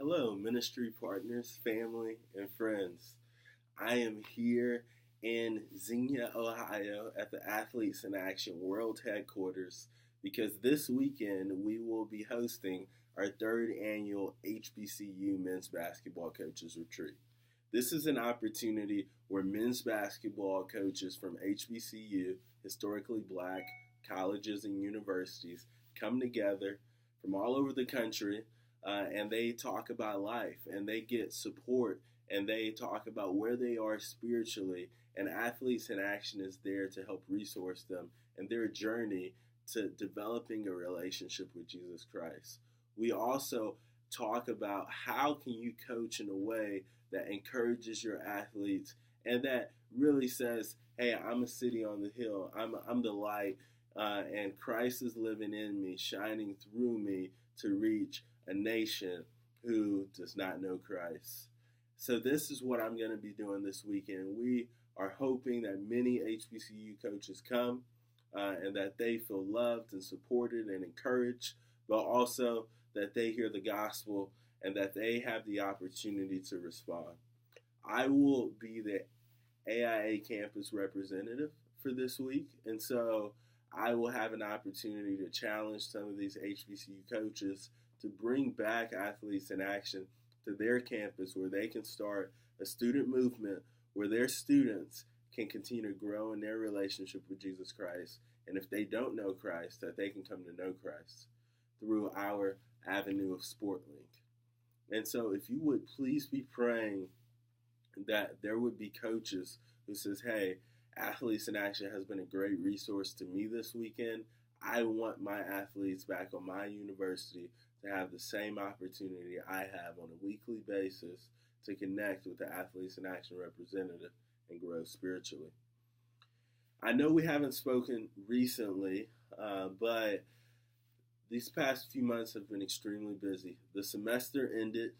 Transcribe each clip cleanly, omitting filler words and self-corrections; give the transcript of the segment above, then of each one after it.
Hello, ministry partners, family, and friends. I am here in Xenia, Ohio at the Athletes in Action World Headquarters because this weekend we will be hosting our third annual HBCU Men's Basketball Coaches Retreat. This is an opportunity where men's basketball coaches from HBCU, historically black colleges and universities, come together from all over the country and they talk about life and they get support and they talk about where they are spiritually. And Athletes in Action is there to help resource them in their journey to developing a relationship with Jesus Christ. We also talk about how can you coach in a way that encourages your athletes and that really says, hey, I'm a city on the hill. I'm the light, and Christ is living in me, shining through me to reach a nation who does not know Christ. So this is what I'm going to be doing this weekend. We are hoping that many HBCU coaches come and that they feel loved and supported and encouraged, but also that they hear the gospel and that they have the opportunity to respond. I will be the AIA campus representative for this week, and so I will have an opportunity to challenge some of these HBCU coaches to bring back Athletes in Action to their campus where they can start a student movement where their students can continue to grow in their relationship with Jesus Christ. And if they don't know Christ, that they can come to know Christ through our avenue of SportLink. And so if you would please be praying that there would be coaches who says, hey, Athletes in Action has been a great resource to me this weekend. I want my athletes back on my university to have the same opportunity I have on a weekly basis to connect with the Athletes in Action representative and grow spiritually. I know we haven't spoken recently, but these past few months have been extremely busy. The semester ended,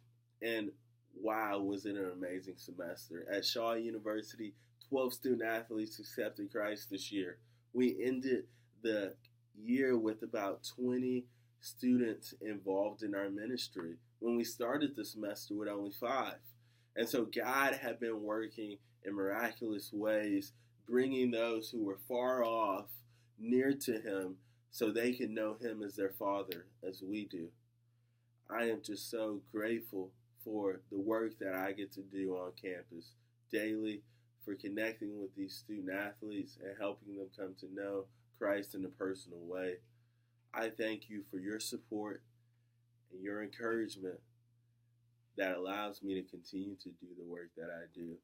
and wow, was it an amazing semester. At Shaw University, 12 student athletes accepted Christ this year. We ended the year with about 20 students involved in our ministry when we started the semester with only 5. And so God had been working in miraculous ways, bringing those who were far off near to him so they can know him as their Father as we do. I am just so grateful for the work that I get to do on campus daily, for connecting with these student athletes and helping them come to know Christ in a personal way. I thank you for your support and your encouragement that allows me to continue to do the work that I do.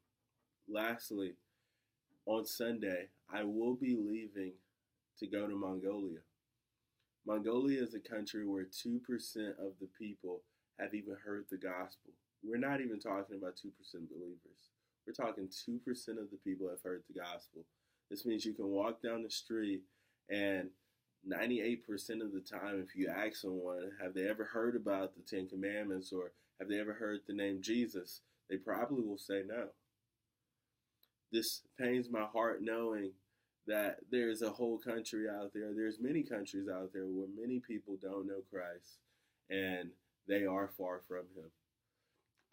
Lastly, on Sunday, I will be leaving to go to Mongolia. Mongolia is a country where 2% of the people have even heard the gospel. We're not even talking about 2% believers. We're talking 2% of the people have heard the gospel. This means you can walk down the street and 98% of the time, if you ask someone, have they ever heard about the Ten Commandments or have they ever heard the name Jesus, they probably will say no. This pains my heart knowing that there's a whole country out there, there's many countries out there where many people don't know Christ and they are far from him.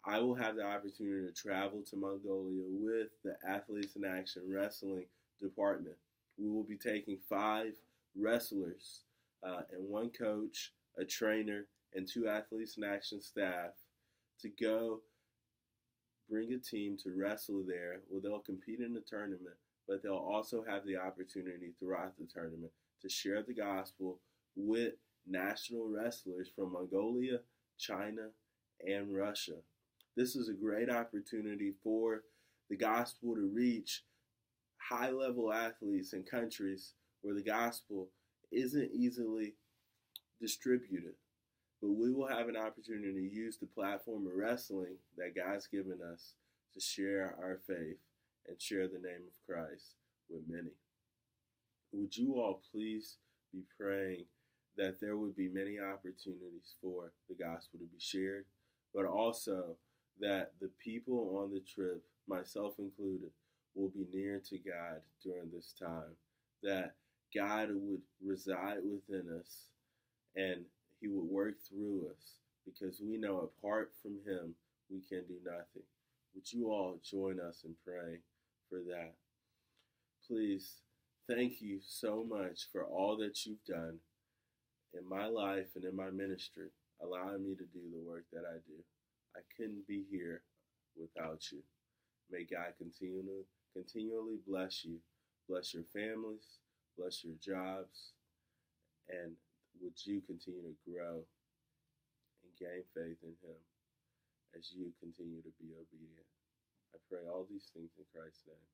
I will have the opportunity to travel to Mongolia with the Athletes in Action Wrestling Department. We will be taking 5 wrestlers and 1 coach, a trainer, and 2 Athletes in Action staff to go bring a team to wrestle there where they'll compete in the tournament, but they'll also have the opportunity throughout the tournament to share the gospel with national wrestlers from Mongolia, China, and Russia. This is a great opportunity for the gospel to reach high-level athletes in countries where the gospel isn't easily distributed. But we will have an opportunity to use the platform of wrestling that God's given us to share our faith and share the name of Christ with many. Would you all please be praying that there would be many opportunities for the gospel to be shared, but also that the people on the trip, myself included, will be near to God during this time, that God would reside within us and he would work through us because we know apart from Him, we can do nothing. Would you all join us in praying for that? Please, thank you so much for all that you've done in my life and in my ministry, allowing me to do the work that I do. I couldn't be here without you. May God continually bless you, bless your families, bless your jobs, and would you continue to grow and gain faith in Him as you continue to be obedient. I pray all these things in Christ's name.